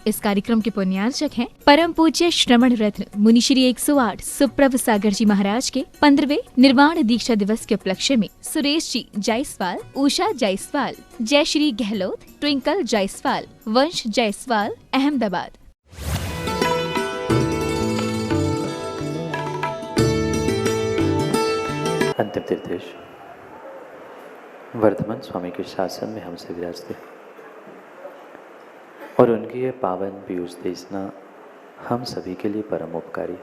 इस कार्यक्रम के पुण्यार्चक हैं परम पूज्य श्रवण रत्न मुनि श्री 108 सुप्रभ सागर जी महाराज के 15वें निर्वाण दीक्षा दिवस के उपलक्ष्य में सुरेश जी जायसवाल, उषा जायसवाल, जय श्री गहलोत, ट्विंकल जायसवाल, वंश जायसवाल, अहमदाबाद। अंतिम तीर्थेश वर्धमान स्वामी के शासन में हमसे विराजते और उनकी यह पावन पीयूष देशना हम सभी के लिए परम उपकारी।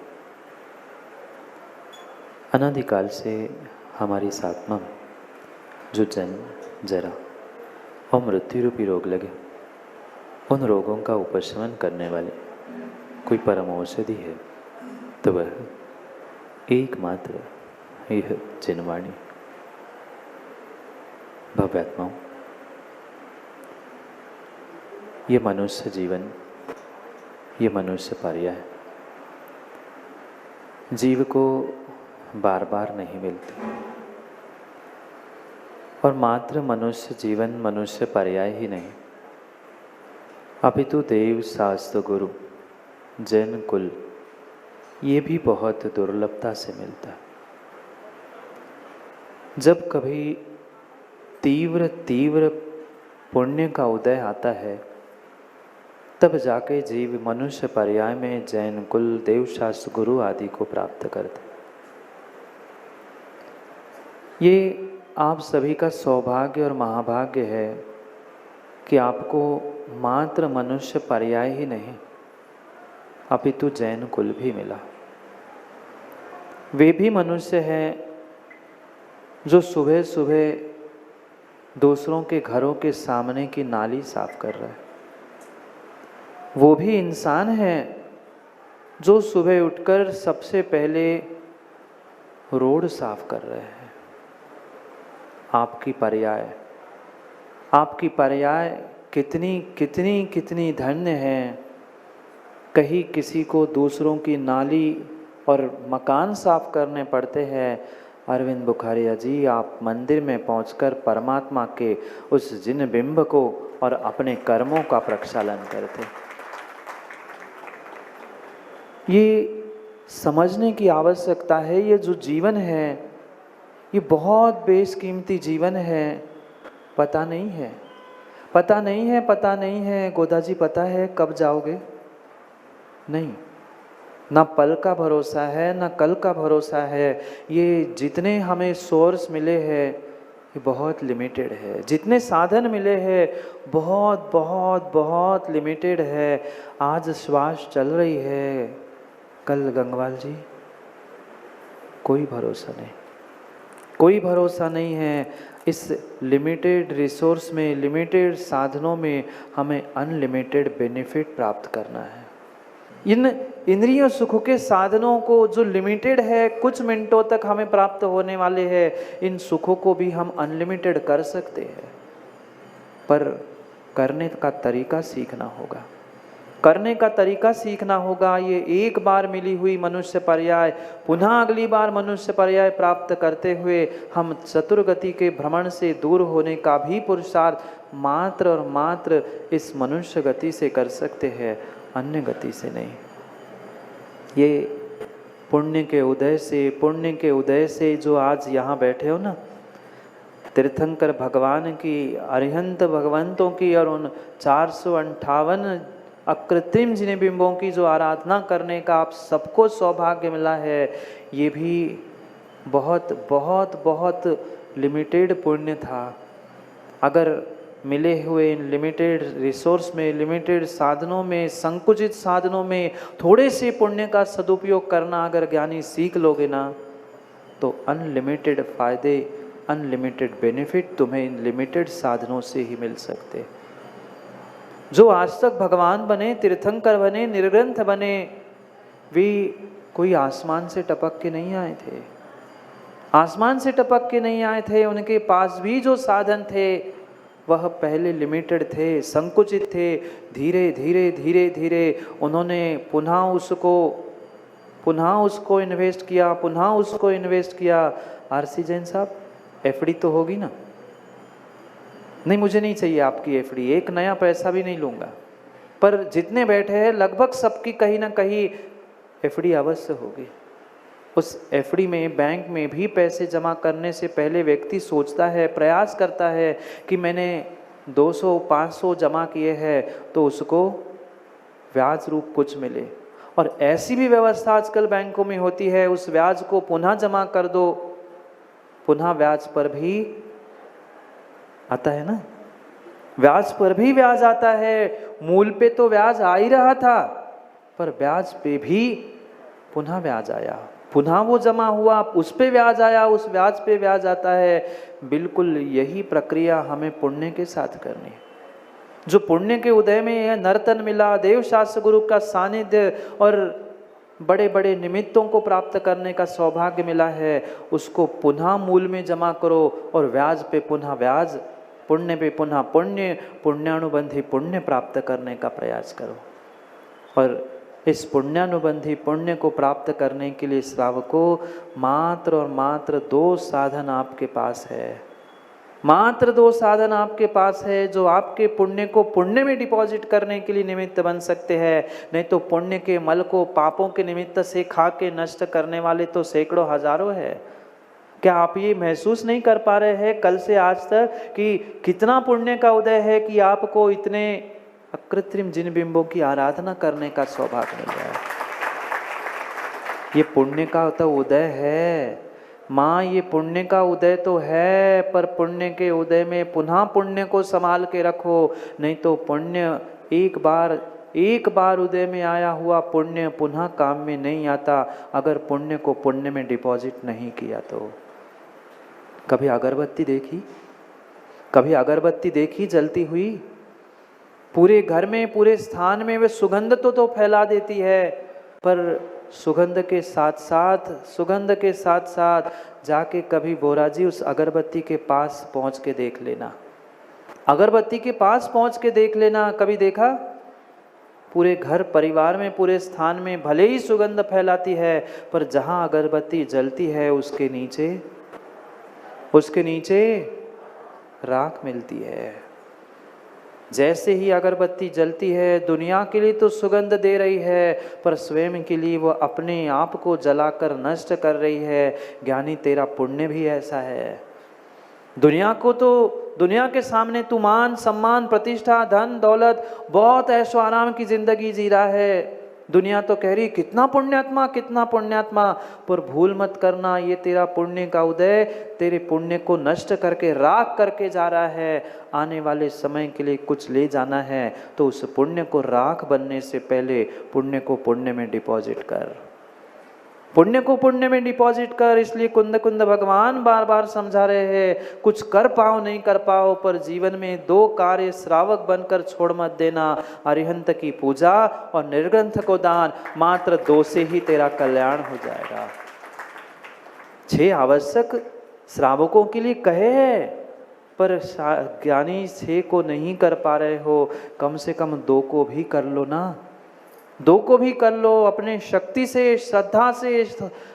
अनादिकाल से हमारी इस आत्मा में जो जन्म, जरा और मृत्यु रूपी रोग लगे, उन रोगों का उपशमन करने वाले कोई परम औषधि है तो वह एकमात्र यह जिनवाणी। भव्यात्माओं, ये मनुष्य जीवन, ये मनुष्य पर्याय जीव को बार बार नहीं मिलती और मात्र मनुष्य जीवन मनुष्य पर्याय ही नहीं, अपितु देव शास्त्र गुरु जैन कुल ये भी बहुत दुर्लभता से मिलता है। जब कभी तीव्र तीव्र पुण्य का उदय आता है तब जाके जीव मनुष्य पर्याय में जैन कुल, देवशास्त्र गुरु आदि को प्राप्त करते। ये आप सभी का सौभाग्य और महाभाग्य है कि आपको मात्र मनुष्य पर्याय ही नहीं अपितु जैन कुल भी मिला। वे भी मनुष्य हैं जो सुबह सुबह दूसरों के घरों के सामने की नाली साफ कर रहा है। वो भी इंसान है जो सुबह उठकर सबसे पहले रोड साफ कर रहे हैं। आपकी पर्याय कितनी कितनी कितनी धन्य है। कहीं किसी को दूसरों की नाली और मकान साफ करने पड़ते हैं। अरविंद बुखारिया जी, आप मंदिर में पहुंचकर परमात्मा के उस जिन बिंब को और अपने कर्मों का प्रक्षालन करते। ये समझने की आवश्यकता है, ये जो जीवन है ये बहुत बेशकीमती जीवन है। पता नहीं है गोदा जी, पता है कब जाओगे? नहीं, ना पल का भरोसा है, ना कल का भरोसा है। ये जितने हमें सोर्स मिले हैं ये बहुत लिमिटेड है। जितने साधन मिले हैं बहुत बहुत बहुत लिमिटेड है। आज श्वास चल रही है, कल गंगवाल जी कोई भरोसा नहीं है। इस लिमिटेड रिसोर्स में, लिमिटेड साधनों में हमें अनलिमिटेड बेनिफिट प्राप्त करना है। इन इंद्रिय सुख के साधनों को जो लिमिटेड है, कुछ मिनटों तक हमें प्राप्त होने वाले हैं, इन सुखों को भी हम अनलिमिटेड कर सकते हैं, पर करने का तरीका सीखना होगा। ये एक बार मिली हुई मनुष्य पर्याय पुनः अगली बार मनुष्य पर्याय प्राप्त करते हुए हम चतुर्गति के भ्रमण से दूर होने का भी पुरुषार्थ मात्र और मात्र इस मनुष्य गति से कर सकते हैं, अन्य गति से नहीं। ये पुण्य के उदय से जो आज यहाँ बैठे हो ना, तीर्थंकर भगवान की, अरिहंत भगवंतों की और उन 458 अकृत्रिम जिन बिंबों की जो आराधना करने का आप सबको सौभाग्य मिला है, ये भी बहुत बहुत बहुत लिमिटेड पुण्य था। अगर मिले हुए इन लिमिटेड रिसोर्स में, लिमिटेड साधनों में, संकुचित साधनों में थोड़े से पुण्य का सदुपयोग करना अगर ज्ञानी सीख लोगे ना, तो अनलिमिटेड फायदे, अनलिमिटेड बेनिफिट तुम्हें इन लिमिटेड साधनों से ही मिल सकते। जो आज तक भगवान बने, तीर्थंकर बने, निर्ग्रंथ बने, वे कोई आसमान से टपक के नहीं आए थे। उनके पास भी जो साधन थे वह पहले लिमिटेड थे, संकुचित थे। धीरे धीरे उन्होंने पुनः उसको इन्वेस्ट किया। आरसी जैन साहब, एफडी तो होगी ना? नहीं, मुझे नहीं चाहिए आपकी एफडी, एक नया पैसा भी नहीं लूँगा, पर जितने बैठे हैं लगभग सबकी कहीं ना कहीं एफडी अवश्य होगी। उस एफडी में, बैंक में भी पैसे जमा करने से पहले व्यक्ति सोचता है, प्रयास करता है कि मैंने 200-500 जमा किए हैं तो उसको ब्याज रूप कुछ मिले। और ऐसी भी व्यवस्था आजकल बैंकों में होती है, उस ब्याज को पुनः जमा कर दो, पुनः ब्याज पर भी आता है ना, ब्याज पर भी ब्याज आता है। मूल पे तो ब्याज आ ही रहा था, पर ब्याज पे भी पुनः ब्याज आया, पुनः वो जमा हुआ, उस पे ब्याज आया, उस ब्याज पे ब्याज आता है। बिल्कुल यही प्रक्रिया हमें पुण्य के साथ करनी है। जो पुण्य के उदय में है, नर्तन मिला, देव शास्त्र गुरु का सानिध्य और बड़े बड़े निमित्तों को प्राप्त करने का सौभाग्य मिला है, उसको पुनः मूल में जमा करो और ब्याज पे पुनः ब्याज, पुण्य पे पुनः पुण्य, पुण्यानुबंधी पुण्य प्राप्त करने का प्रयास करो। और इस पुण्यानुबंधी पुण्य को प्राप्त करने के लिए श्रावकों मात्र और मात्र 2 साधन आपके पास है, मात्र 2 साधन आपके पास है जो आपके पुण्य को पुण्य में डिपॉजिट करने के लिए निमित्त बन सकते हैं। नहीं तो पुण्य के मल को पापों के निमित्त से खा के नष्ट करने वाले तो सैकड़ों हजारों है। क्या आप ये महसूस नहीं कर पा रहे हैं कल से आज तक कि कितना पुण्य का उदय है कि आपको इतने अकृत्रिम जिन बिंबों की आराधना करने का सौभाग्य मिल रहा है? ये पुण्य का तो उदय है माँ, ये पुण्य का उदय तो है, पर पुण्य के उदय में पुनः पुण्य को संभाल के रखो। नहीं तो पुण्य एक बार उदय में आया हुआ पुण्य पुनः काम में नहीं आता, अगर पुण्य को पुण्य में डिपॉजिट नहीं किया तो। कभी अगरबत्ती देखी, कभी अगरबत्ती देखी जलती हुई? पूरे घर में, पूरे स्थान में वे सुगंध तो फैला देती है, पर सुगंध के साथ साथ जाके कभी बोरा जी उस अगरबत्ती के पास पहुंच के देख लेना, अगरबत्ती के पास पहुंच के देख लेना। कभी देखा? पूरे घर परिवार में, पूरे स्थान में भले ही सुगंध फैलाती है, पर जहां अगरबत्ती जलती है उसके नीचे राख मिलती है। जैसे ही अगरबत्ती जलती है, दुनिया के लिए तो सुगंध दे रही है, पर स्वयं के लिए वो अपने आप को जलाकर नष्ट कर रही है। ज्ञानी तेरा पुण्य भी ऐसा है। दुनिया के सामने तू मान सम्मान, प्रतिष्ठा, धन दौलत, बहुत ऐशो आराम की जिंदगी जी रहा है। दुनिया तो कह रही कितना पुण्यात्मा, पर भूल मत करना ये तेरा पुण्य का उदय तेरे पुण्य को नष्ट करके राख करके जा रहा है। आने वाले समय के लिए कुछ ले जाना है तो उस पुण्य को राख बनने से पहले पुण्य को पुण्य में डिपॉजिट कर, पुण्य को पुण्य में डिपॉजिट कर। इसलिए कुंद भगवान बार बार समझा रहे हैं, कुछ कर पाओ नहीं कर पाओ, पर जीवन में 2 कार्य श्रावक बनकर छोड़ मत देना, अरिहंत की पूजा और निर्ग्रंथ को दान। मात्र 2 से ही तेरा कल्याण हो जाएगा। 6 आवश्यक श्रावकों के लिए कहे हैं, पर ज्ञानी 6 को नहीं कर पा रहे हो, कम से कम 2 को भी कर लो ना, 2 को भी कर लो। अपने शक्ति से, श्रद्धा से,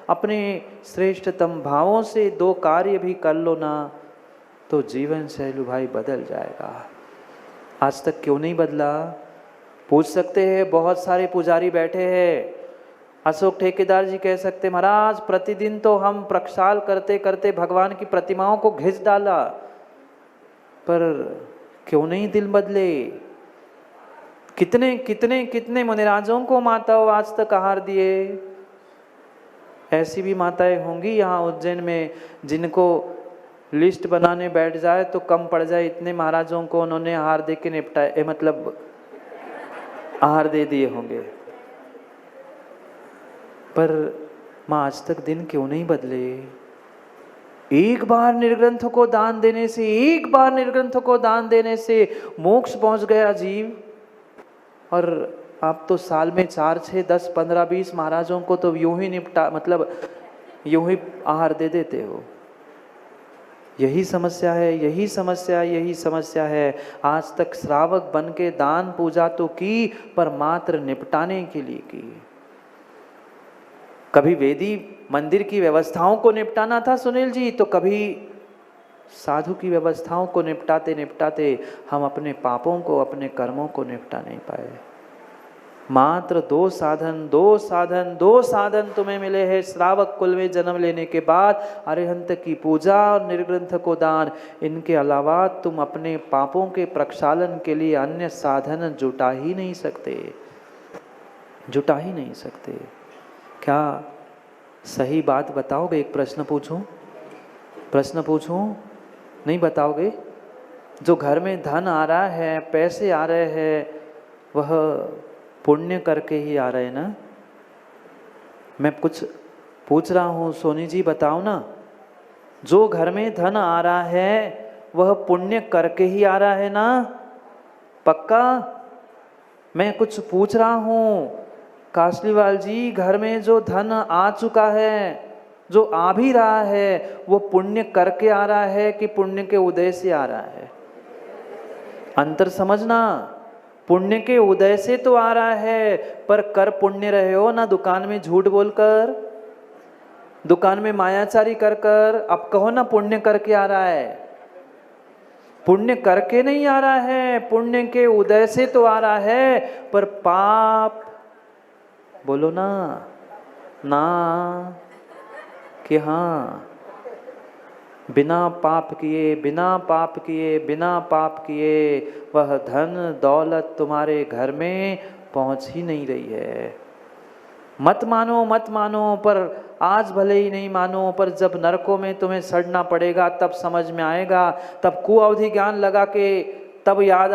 अपने श्रेष्ठतम भावों से 2 कार्य भी कर लो ना, तो जीवन शैली भाई बदल जाएगा। आज तक क्यों नहीं बदला? पूछ सकते हैं, बहुत सारे पुजारी बैठे हैं। अशोक ठेकेदार जी कह सकते, महाराज प्रतिदिन तो हम प्रक्षाल करते करते भगवान की प्रतिमाओं को घिस डाला, पर क्यों नहीं दिल बदले? कितने मुनिराजों को माताओं आज तक आहार दिए। ऐसी भी माताएं होंगी यहाँ उज्जैन में जिनको लिस्ट बनाने बैठ जाए तो कम पड़ जाए, इतने महाराजों को उन्होंने आहार दे के निपटाए, मतलब आहार दे दिए होंगे। पर माँ आज तक दिन क्यों नहीं बदले? एक बार निर्ग्रंथ को दान देने से मोक्ष पहुंच गया जीव। और आप तो साल में 4, 6, 10, 15, 20 महाराजों को तो यूं ही यूं ही आहार दे देते हो। यही समस्या है। आज तक श्रावक बन के दान पूजा तो की, पर मात्र निपटाने के लिए की। कभी वेदी मंदिर की व्यवस्थाओं को निपटाना था सुनील जी, तो कभी साधु की व्यवस्थाओं को निपटाते हम अपने पापों को, अपने कर्मों को निपटा नहीं पाए। मात्र दो साधन तुम्हें मिले हैं श्रावक कुल में जन्म लेने के बाद, अरिहंत की पूजा और निर्ग्रंथ को दान। इनके अलावा तुम अपने पापों के प्रक्षालन के लिए अन्य साधन जुटा ही नहीं सकते। क्या सही बात बताओगे? एक प्रश्न पूछूं? नहीं बताओगे? जो घर में धन आ रहा है, पैसे आ रहे हैं, वह पुण्य करके ही आ रहे हैं ना? मैं कुछ पूछ रहा हूँ, सोनी जी बताओ ना। जो घर में धन आ रहा है वह पुण्य करके ही आ रहा है ना? पक्का? मैं कुछ पूछ रहा हूँ कासलीवाल जी, घर में जो धन आ चुका है, जो आ भी रहा है, वो पुण्य करके आ रहा है कि पुण्य के उदय से आ रहा है? अंतर समझना। पुण्य के उदय से तो आ रहा है, पर कर पुण्य रहे हो ना दुकान में झूठ बोलकर, दुकान में मायाचारी कर कर। अब कहो ना पुण्य करके आ रहा है। पुण्य करके नहीं आ रहा है, पुण्य के उदय से तो आ रहा है, पर पाप बोलो ना कि हाँ, बिना पाप किए वह धन दौलत तुम्हारे घर में पहुंच ही नहीं रही है। मत मानो, पर आज भले ही नहीं मानो, पर जब नरकों में तुम्हें सड़ना पड़ेगा तब समझ में आएगा। तब कुअवधि ज्ञान लगा के तब याद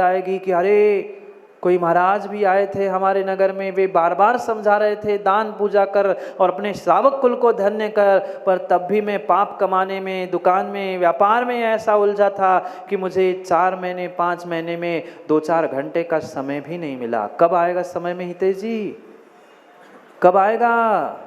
आएगी कि अरे कोई महाराज भी आए थे हमारे नगर में, वे बार बार समझा रहे थे दान पूजा कर और अपने श्रावक कुल को धन्य कर, पर तब भी मैं पाप कमाने में, दुकान में, व्यापार में ऐसा उलझा था कि मुझे 4 महीने 5 महीने में 2-4 घंटे का समय भी नहीं मिला। कब आएगा समय में हितेश जी? कब आएगा?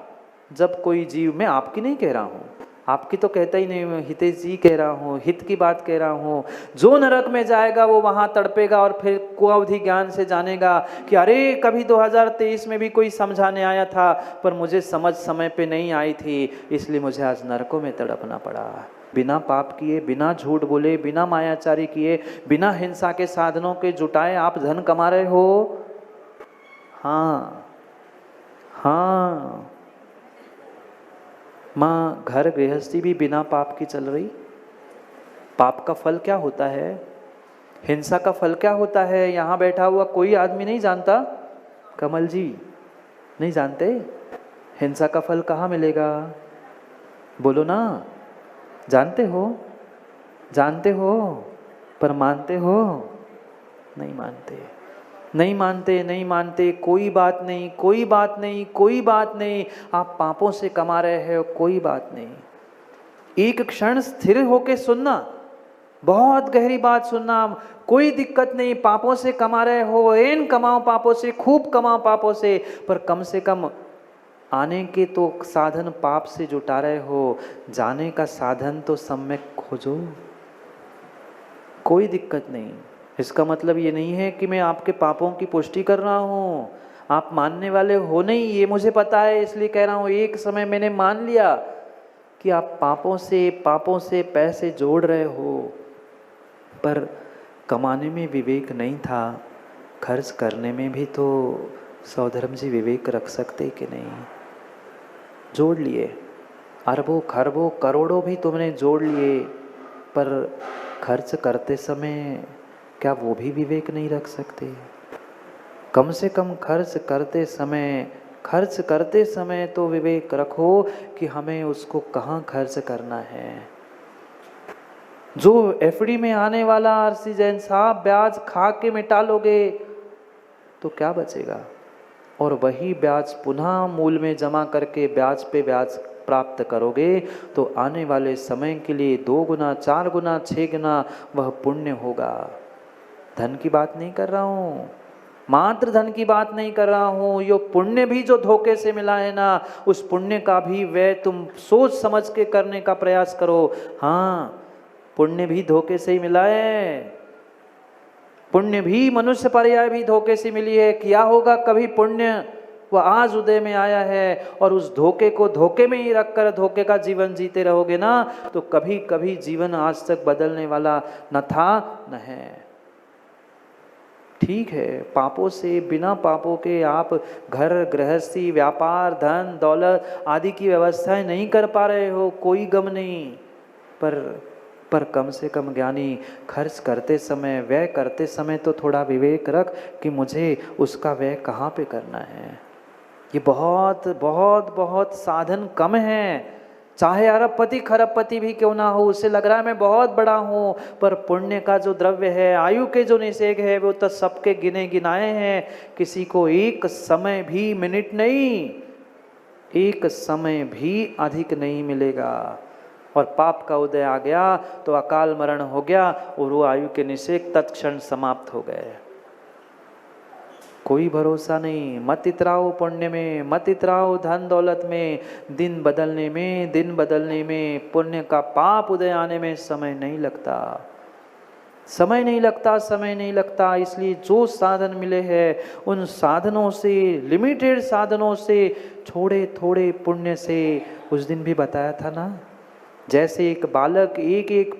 जब कोई जीव, मैं आपकी नहीं कह रहा हूँ, आपकी तो कहता ही नहीं, मैं हितेश जी कह रहा हूँ, हित की बात कह रहा हूँ। जो नरक में जाएगा वो वहां तड़पेगा और फिर कुअवधि ज्ञान से जानेगा कि अरे कभी 2023 में भी कोई समझाने आया था, पर मुझे समझ समय पे नहीं आई थी, इसलिए मुझे आज नरकों में तड़पना पड़ा। बिना पाप किए, बिना झूठ बोले, बिना मायाचारी किए, बिना हिंसा के साधनों के जुटाए आप धन कमा रहे हो। हाँ, माँ, घर गृहस्थी भी बिना पाप की चल रही। पाप का फल क्या होता है? हिंसा का फल क्या होता है? यहाँ बैठा हुआ कोई आदमी नहीं जानता? कमल जी नहीं जानते? हिंसा का फल कहाँ मिलेगा? बोलो ना। जानते हो पर मानते हो? नहीं मानते। कोई बात नहीं। आप पापों से कमा रहे हो, कोई बात नहीं। एक क्षण स्थिर होके सुनना, बहुत गहरी बात सुनना। कोई दिक्कत नहीं, पापों से कमा रहे हो, एन कमाओ पापों से, खूब कमाओ पापों से, पर कम से कम आने के तो साधन पाप से जुटा रहे हो, जाने का साधन तो सम्यक खोजो। कोई दिक्कत नहीं। इसका मतलब ये नहीं है कि मैं आपके पापों की पुष्टि कर रहा हूँ, आप मानने वाले हो नहीं, ये मुझे पता है, इसलिए कह रहा हूँ। एक समय मैंने मान लिया कि आप पापों से पैसे जोड़ रहे हो, पर कमाने में विवेक नहीं था, खर्च करने में भी तो सौधर्म जी विवेक रख सकते कि नहीं? जोड़ लिए, अरबों खरबों करोड़ों भी तुमने जोड़ लिए, पर खर्च करते समय क्या वो भी विवेक नहीं रख सकते? कम से कम खर्च करते समय तो विवेक रखो कि हमें उसको कहाँ खर्च करना है। जो एफडी में आने वाला आरसी जैन साहब ब्याज खा के मिटा लोगे तो क्या बचेगा? और वही ब्याज पुनः मूल में जमा करके ब्याज पे ब्याज प्राप्त करोगे तो आने वाले समय के लिए 2 गुना, 4 गुना, 6 गुना वह पुण्य होगा। धन की बात नहीं कर रहा हूँ, मात्र धन की बात नहीं कर रहा हूँ। यो पुण्य भी जो धोखे से मिला है ना, उस पुण्य का भी व्यय तुम सोच समझ के करने का प्रयास करो। हाँ, पुण्य भी धोखे से ही मिला है, पुण्य भी, मनुष्य पर्याय भी धोखे से मिली है। किया होगा कभी पुण्य, वह आज उदय में आया है, और उस धोखे को धोखे में ही रखकर धोखे का जीवन जीते रहोगे ना, तो कभी कभी जीवन आज तक बदलने वाला न था न है। ठीक है, पापों से, बिना पापों के आप घर गृहस्थी, व्यापार, धन दौलत आदि की व्यवस्थाएं नहीं कर पा रहे हो, कोई गम नहीं। पर कम से कम ज्ञानी, खर्च करते समय, व्यय करते समय तो थोड़ा विवेक रख कि मुझे उसका व्यय कहाँ पे करना है। ये बहुत बहुत बहुत साधन कम हैं। चाहे अरबपति खरबपति भी क्यों ना हो, उसे लग रहा है मैं बहुत बड़ा हूँ, पर पुण्य का जो द्रव्य है, आयु के जो निषेक है, वो तो सबके गिने गिनाए हैं। किसी को एक समय भी, मिनट नहीं, एक समय भी अधिक नहीं मिलेगा। और पाप का उदय आ गया तो अकाल मरण हो गया और वो आयु के निषेक तत्क्षण समाप्त हो गए। कोई भरोसा नहीं। मत इतराओ पुण्य में, मत इतराओ धन दौलत में। दिन बदलने में, दिन बदलने में, पुण्य का पाप उदय आने में समय नहीं लगता, समय नहीं लगता, समय नहीं लगता। इसलिए जो साधन मिले हैं उन साधनों से, लिमिटेड साधनों से, थोड़े थोड़े पुण्य से, उस दिन भी बताया था ना, जैसे एक बालक एक एक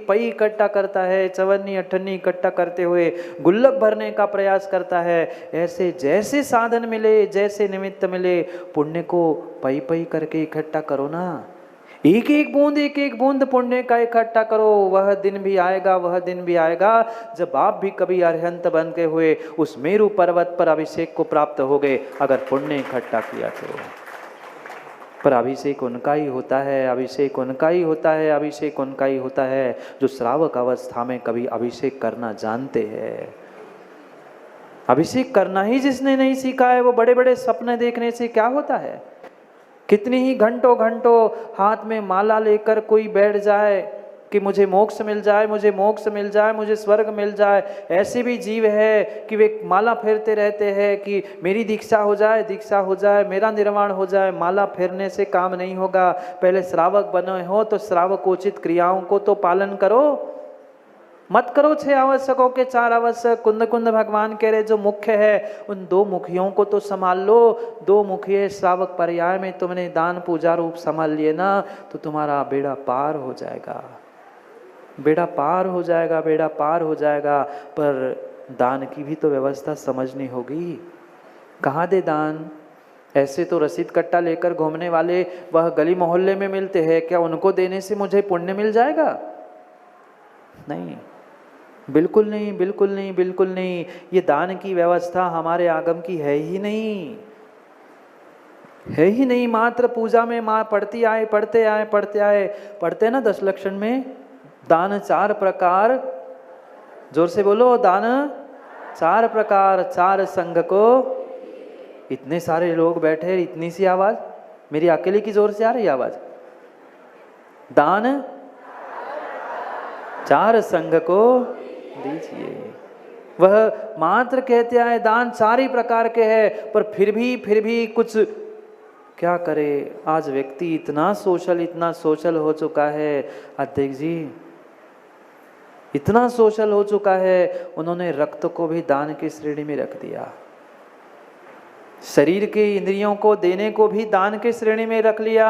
पई इकट्ठा करता है, चवन्नी अठन्नी इकट्ठा करते हुए गुल्लक भरने का प्रयास करता है, ऐसे जैसे साधन मिले, जैसे निमित्त मिले, पुण्य को पई पई करके इकट्ठा करो ना। एक एक बूंद पुण्य का इकट्ठा करो। वह दिन भी आएगा, वह दिन भी आएगा जब आप भी कभी अरिहंत बन के हुए उस मेरु पर्वत पर अभिषेक को प्राप्त हो गए, अगर पुण्य इकट्ठा किया तो। पर अभिषेक उनका ही होता है, अभिषेक उनका ही होता है, अभिषेक उनका ही होता है जो श्रावक अवस्था में कभी अभिषेक करना जानते हैं। अभिषेक करना ही जिसने नहीं सीखा है, वो बड़े बड़े सपने देखने से क्या होता है। कितनी ही घंटों घंटों हाथ में माला लेकर कोई बैठ जाए कि मुझे मोक्ष मिल जाए, मुझे मोक्ष मिल जाए, मुझे स्वर्ग मिल जाए। ऐसे भी जीव है कि वे माला फेरते रहते हैं कि मेरी दीक्षा हो जाए, दीक्षा हो जाए, मेरा निर्वाण हो जाए। माला फेरने से काम नहीं होगा। पहले श्रावक बने हो तो श्रावकोचित क्रियाओं को तो पालन करो। मत करो 6 आवश्यकों के 4 आवश्यक। कुंद कुंद भगवान कह रहे जो मुख्य है उन 2 मुखियों को तो संभाल लो। 2 मुखिए श्रावक पर्याय में तुमने दान पूजा रूप संभाल लिए ना, तो तुम्हारा बेड़ा पार हो जाएगा, बेड़ा पार हो जाएगा, बेड़ा पार हो जाएगा। पर दान की भी तो व्यवस्था समझनी होगी। कहाँ दे दान? ऐसे तो रसीद कट्टा लेकर घूमने वाले वह गली मोहल्ले में मिलते हैं, क्या उनको देने से मुझे पुण्य मिल जाएगा? नहीं, बिल्कुल नहीं, बिल्कुल नहीं, बिल्कुल नहीं। ये दान की व्यवस्था हमारे आगम की है ही नहीं, है ही नहीं। मात्र पूजा में माँ पढ़ती आए, पढ़ते आए, पढ़ते आए, पढ़ते ना 10 लक्षण में दान 4 प्रकार, जोर से बोलो, दान 4 प्रकार, 4 संघ को। इतने सारे लोग बैठे, इतनी सी आवाज, मेरी अकेले की जोर से आ रही आवाज। दान 4 संघ को दीजिए। वह मात्र कहते आए दान 4 ही प्रकार के हैं, पर फिर भी कुछ क्या करे। आज व्यक्ति इतना सोशल हो चुका है अध्यक्ष जी, इतना सोशल हो चुका है, उन्होंने रक्त को भी दान की श्रेणी में रख दिया, शरीर के इंद्रियों को देने को भी दान के श्रेणी में रख लिया।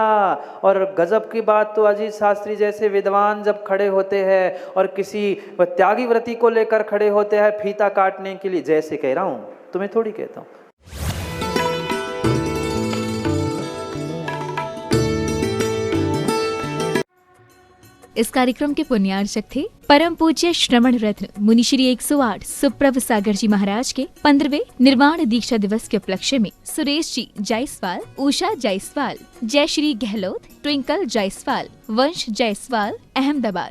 और गजब की बात तो अजीत शास्त्री जैसे विद्वान जब खड़े होते हैं और किसी त्यागी व्रती को लेकर खड़े होते हैं फीता काटने के लिए, जैसे कह रहा हूं, तुम्हें थोड़ी कहता हूं। इस कार्यक्रम के पुण्यार्चक थे परम पूज्य श्रवण रत्न मुनिश्री 108 सुप्रभ सागर जी महाराज के 15वें निर्वाण दीक्षा दिवस के उपलक्ष्य में सुरेश जी जायसवाल, उषा जायसवाल, जयश्री गहलोत, ट्विंकल जायसवाल, वंश जायसवाल, अहमदाबाद।